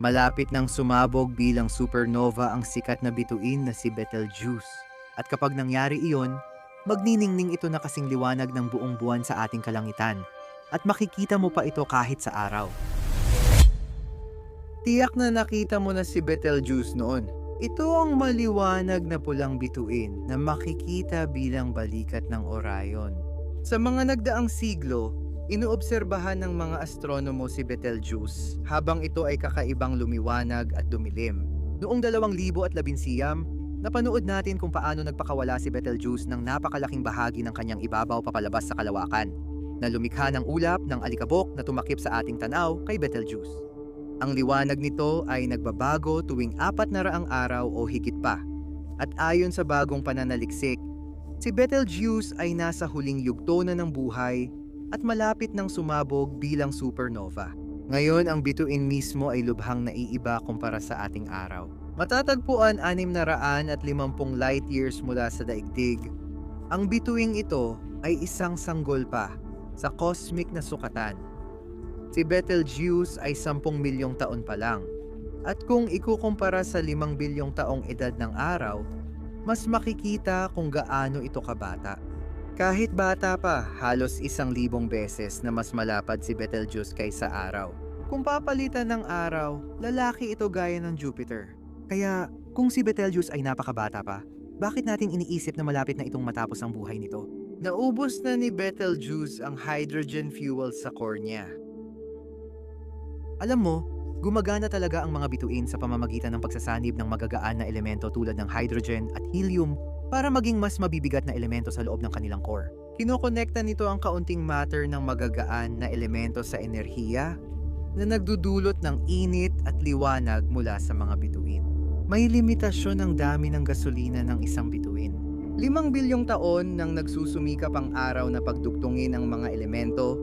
Malapit nang sumabog bilang supernova ang sikat na bituin na si Betelgeuse. At kapag nangyari iyon, magniningning ito na kasing liwanag ng buong buwan sa ating kalangitan. At makikita mo pa ito kahit sa araw. Tiyak na nakita mo na si Betelgeuse noon. Ito ang maliwanag na pulang bituin na makikita bilang balikat ng Orion. Sa mga nagdaang siglo, inoobserbahan ng mga astronomo si Betelgeuse habang ito ay kakaibang lumiwanag at dumilim. Noong 2011, napanood natin kung paano nagpakawala si Betelgeuse ng napakalaking bahagi ng kanyang ibabaw papalabas sa kalawakan, na lumikha ng ulap ng alikabok na tumakip sa ating tanaw kay Betelgeuse. Ang liwanag nito ay nagbabago tuwing 400 araw o higit pa. At ayon sa bagong pananaliksik, si Betelgeuse ay nasa huling yugto na ng buhay at malapit nang sumabog bilang supernova. Ngayon ang bituin mismo ay lubhang naiiba kumpara sa ating araw. Matatagpuan 650 light years mula sa daigdig. Ang bituing ito ay isang sanggol pa sa cosmic na sukatan. Si Betelgeuse ay 10 milyong taon pa lang. At kung ikukumpara sa 5 bilyong taong edad ng araw, mas makikita kung gaano ito kabata. Kahit bata pa, halos 1,000 beses na mas malapad si Betelgeuse kaysa araw. Kung papalitan ng araw, lalaki ito gaya ng Jupiter. Kaya kung si Betelgeuse ay napakabata pa, bakit natin iniisip na malapit na itong matapos ang buhay nito? Naubos na ni Betelgeuse ang hydrogen fuel sa core niya. Alam mo, gumagana talaga ang mga bituin sa pamamagitan ng pagsasanib ng magagaan na elemento tulad ng hydrogen at helium para maging mas mabibigat na elemento sa loob ng kanilang core. Kinokonekta nito ang kaunting matter ng magagaan na elemento sa enerhiya na nagdudulot ng init at liwanag mula sa mga bituin. May limitasyon ng dami ng gasolina ng isang bituin. 5 bilyong taon nang nagsusumikap ang araw na pagdugtungin ang mga elemento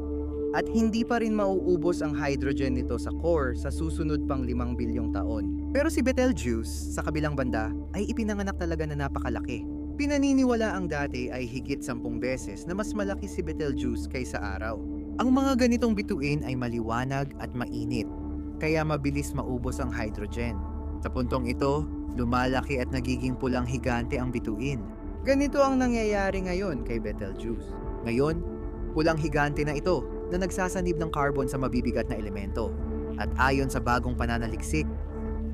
at hindi pa rin mauubos ang hydrogen nito sa core sa susunod pang 5 bilyong taon. Pero si Betelgeuse, sa kabilang banda, ay ipinanganak talaga na napakalaki. Pinaniniwala ang dati ay higit 10 beses na mas malaki si Betelgeuse kaysa araw. Ang mga ganitong bituin ay maliwanag at mainit, kaya mabilis maubos ang hydrogen. Sa puntong ito, lumalaki at nagiging pulang higante ang bituin. Ganito ang nangyayari ngayon kay Betelgeuse. Ngayon, pulang higante na ito na nagsasanib ng carbon sa mabibigat na elemento. At ayon sa bagong pananaliksik,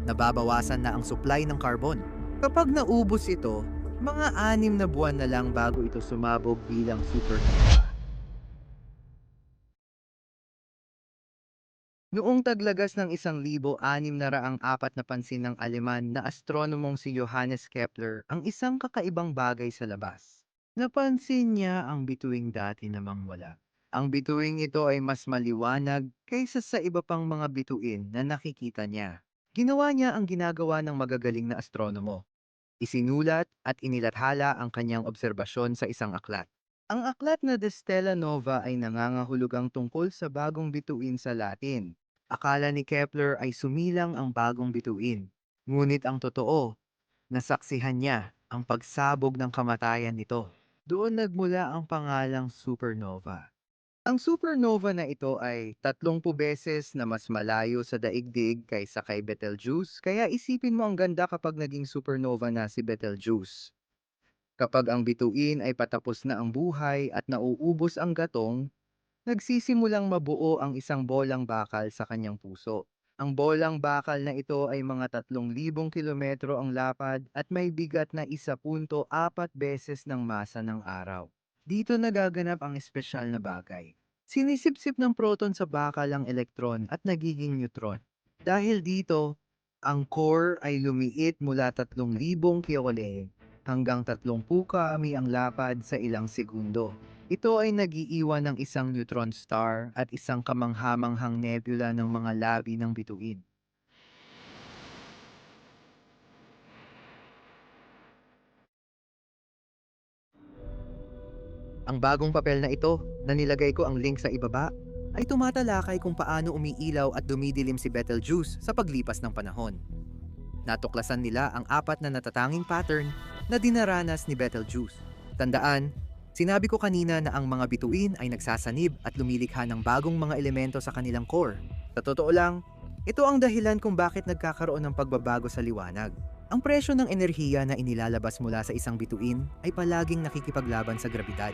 nababawasan na ang supply ng carbon. Kapag naubos ito, mga 6 na buwan na lang bago ito sumabog bilang supernova. Noong taglagas ng 1604 na pansin ng Aleman na astronomong si Johannes Kepler ang isang kakaibang bagay sa labas. Napansin niya ang bituing dati namang wala. Ang bituing ito ay mas maliwanag kaysa sa iba pang mga bituin na nakikita niya. Ginawa niya ang ginagawa ng magagaling na astronomo. Isinulat at inilathala ang kanyang obserbasyon sa isang aklat. Ang aklat na De Stella Nova ay nangangahulugang tungkol sa bagong bituin sa Latin. Akala ni Kepler ay sumilang ang bagong bituin. Ngunit ang totoo, nasaksihan niya ang pagsabog ng kamatayan nito. Doon nagmula ang pangalang supernova. Ang supernova na ito ay 30 beses na mas malayo sa daigdig kaysa kay Betelgeuse, kaya isipin mo ang ganda kapag naging supernova na si Betelgeuse. Kapag ang bituin ay patapos na ang buhay at nauubos ang gatong, nagsisimulang mabuo ang isang bolang bakal sa kanyang puso. Ang bolang bakal na ito ay mga 3,000 kilometro ang lapad at may bigat na 1.4 beses ng masa ng araw. Dito nagaganap ang espesyal na bagay. Sinisipsip ng proton sa bakal ang elektron at nagiging neutron. Dahil dito, ang core ay lumiit mula 3,000 kiloleng hanggang 30 kami ang lapad sa ilang segundo. Ito ay nagiiwan ng isang neutron star at isang kamanghamanghang nebula ng mga labi ng bituin. Ang bagong papel na ito, na nilagay ko ang link sa ibaba, ay tumatalakay kung paano umiilaw at dumidilim si Betelgeuse sa paglipas ng panahon. Natuklasan nila ang 4 na natatanging pattern na dinaranas ni Betelgeuse. Tandaan, sinabi ko kanina na ang mga bituin ay nagsasanib at lumilikha ng bagong mga elemento sa kanilang core. Sa totoo lang, Ito ang dahilan kung bakit nagkakaroon ng pagbabago sa liwanag. Ang presyo ng enerhiya na inilalabas mula sa isang bituin ay palaging nakikipaglaban sa grabidad,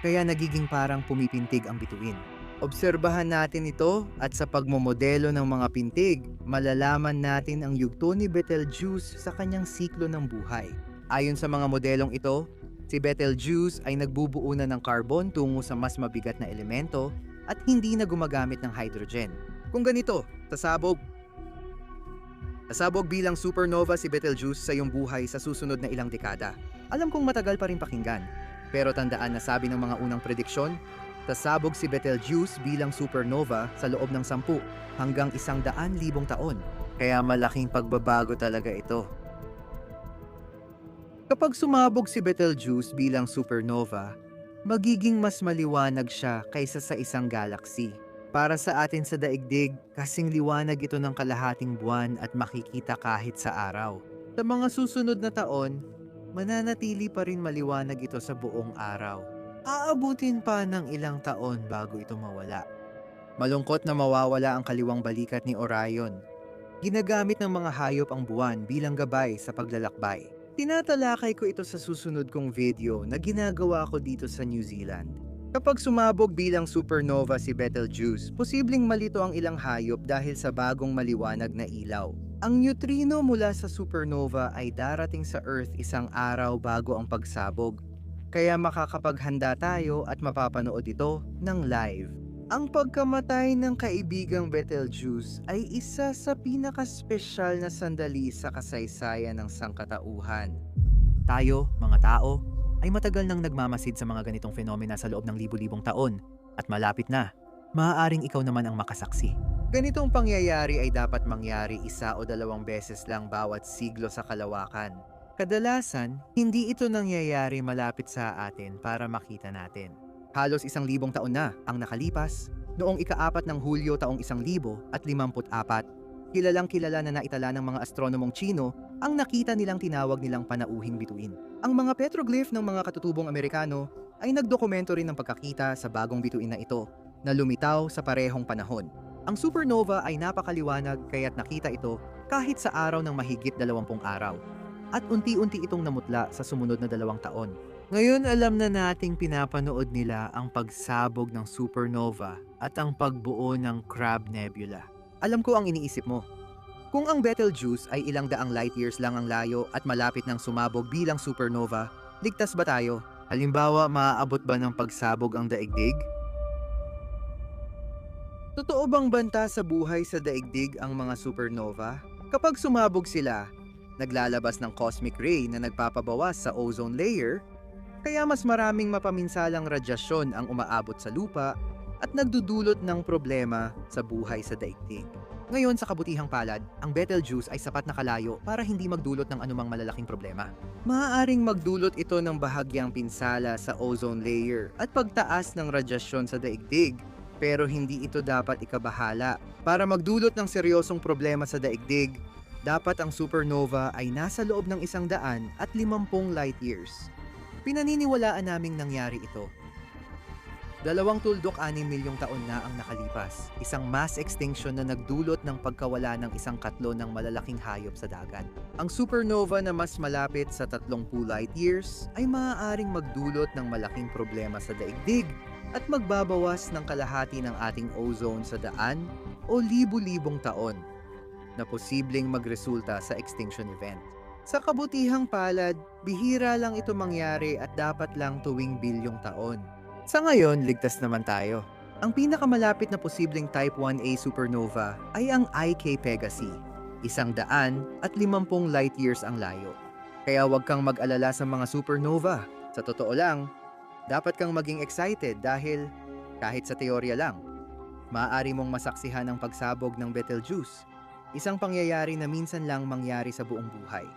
kaya nagiging parang pumipintig ang bituin. Obserbahan natin ito at sa pagmomodelo ng mga pintig, malalaman natin ang yugto ni Betelgeuse sa kanyang siklo ng buhay. Ayon sa mga modelong ito, si Betelgeuse ay nagbubuo na ng carbon tungo sa mas mabigat na elemento at hindi na gumagamit ng hydrogen. Kung ganito, sasabog bilang supernova si Betelgeuse sa iyong buhay sa susunod na ilang dekada. Alam kong matagal pa rin pakinggan, pero tandaan na sabi ng mga unang prediksyon, sasabog si Betelgeuse bilang supernova sa loob ng 10 hanggang 100,000 taon. Kaya malaking pagbabago talaga ito. Kapag sumabog si Betelgeuse bilang supernova, magiging mas maliwanag siya kaysa sa isang galaxy. Para sa atin sa daigdig, kasing liwanag ito ng kalahating buwan at makikita kahit sa araw. Sa mga susunod na taon, mananatili pa rin maliwanag ito sa buong araw. Aabutin pa ng ilang taon bago ito mawala. Malungkot na mawawala ang kaliwang balikat ni Orion. Ginagamit ng mga hayop ang buwan bilang gabay sa paglalakbay. Tinatalakay ko ito sa susunod kong video na ginagawa ko dito sa New Zealand. Kapag sumabog bilang supernova si Betelgeuse, posibleng malito ang ilang hayop dahil sa bagong maliwanag na ilaw. Ang neutrino mula sa supernova ay darating sa Earth isang araw bago ang pagsabog. Kaya makakapaghanda tayo at mapapanood ito ng live. Ang pagkamatay ng kaibigang Betelgeuse ay isa sa pinakaspesyal na sandali sa kasaysayan ng sangkatauhan. Tayo, mga tao, ay matagal nang nagmamasid sa mga ganitong fenomena sa loob ng libu-libong taon at malapit na, maaaring ikaw naman ang makasaksi. Ganitong pangyayari ay dapat mangyari 1 o 2 beses lang bawat siglo sa kalawakan. Kadalasan, hindi ito nangyayari malapit sa atin para makita natin. Halos 1,000 taon na ang nakalipas, noong ika-4 ng Hulyo taong 1054, kilalang kilala na naitala ng mga astronomong Tsino ang nakita nilang tinawag nilang panauhing bituin. Ang mga petroglyph ng mga katutubong Amerikano ay nagdokumento rin ng pagkakita sa bagong bituin na ito na lumitaw sa parehong panahon. Ang supernova ay napakaliwanag kaya't nakita ito kahit sa araw ng mahigit 20 araw. At unti-unti itong namutla sa sumunod na 2 taon. Ngayon alam na nating pinapanood nila ang pagsabog ng supernova at ang pagbuo ng Crab Nebula. Alam ko ang iniisip mo. Kung ang Betelgeuse ay ilang daang light years lang ang layo at malapit ng sumabog bilang supernova, ligtas ba tayo? Halimbawa, maaabot ba ng pagsabog ang daigdig? Totoo bang banta sa buhay sa daigdig ang mga supernova? Kapag sumabog sila, naglalabas ng cosmic ray na nagpapabawas sa ozone layer, kaya mas maraming mapaminsalang radyasyon ang umaabot sa lupa at nagdudulot ng problema sa buhay sa daigdig. Ngayon sa kabutihang palad, ang Betelgeuse ay sapat na kalayo para hindi magdulot ng anumang malalaking problema. Maaaring magdulot ito ng bahagyang pinsala sa ozone layer at pagtaas ng radyasyon sa daigdig, pero hindi ito dapat ikabahala. Para magdulot ng seryosong problema sa daigdig, dapat ang supernova ay nasa loob ng 150 light years. Pinaniniwalaan naming nangyari ito. 2.6 milyong taon na ang nakalipas, isang mass extinction na nagdulot ng pagkawala ng 1/3 ng malalaking hayop sa dagat. Ang supernova na mas malapit sa 30 light years ay maaaring magdulot ng malaking problema sa daigdig at magbabawas ng kalahati ng ating ozone sa daan o libu-libong taon na posibleng magresulta sa extinction event. Sa kabutihang palad, bihira lang ito mangyari at dapat lang tuwing bilyong taon. Sa ngayon, ligtas naman tayo. Ang pinakamalapit na posibleng Type 1a supernova ay ang IK Pegasi, 150 light years ang layo. Kaya huwag kang mag-alala sa mga supernova. Sa totoo lang, dapat kang maging excited dahil kahit sa teorya lang, maaari mong masaksihan ang pagsabog ng Betelgeuse. Isang pangyayari na minsan lang mangyari sa buong buhay.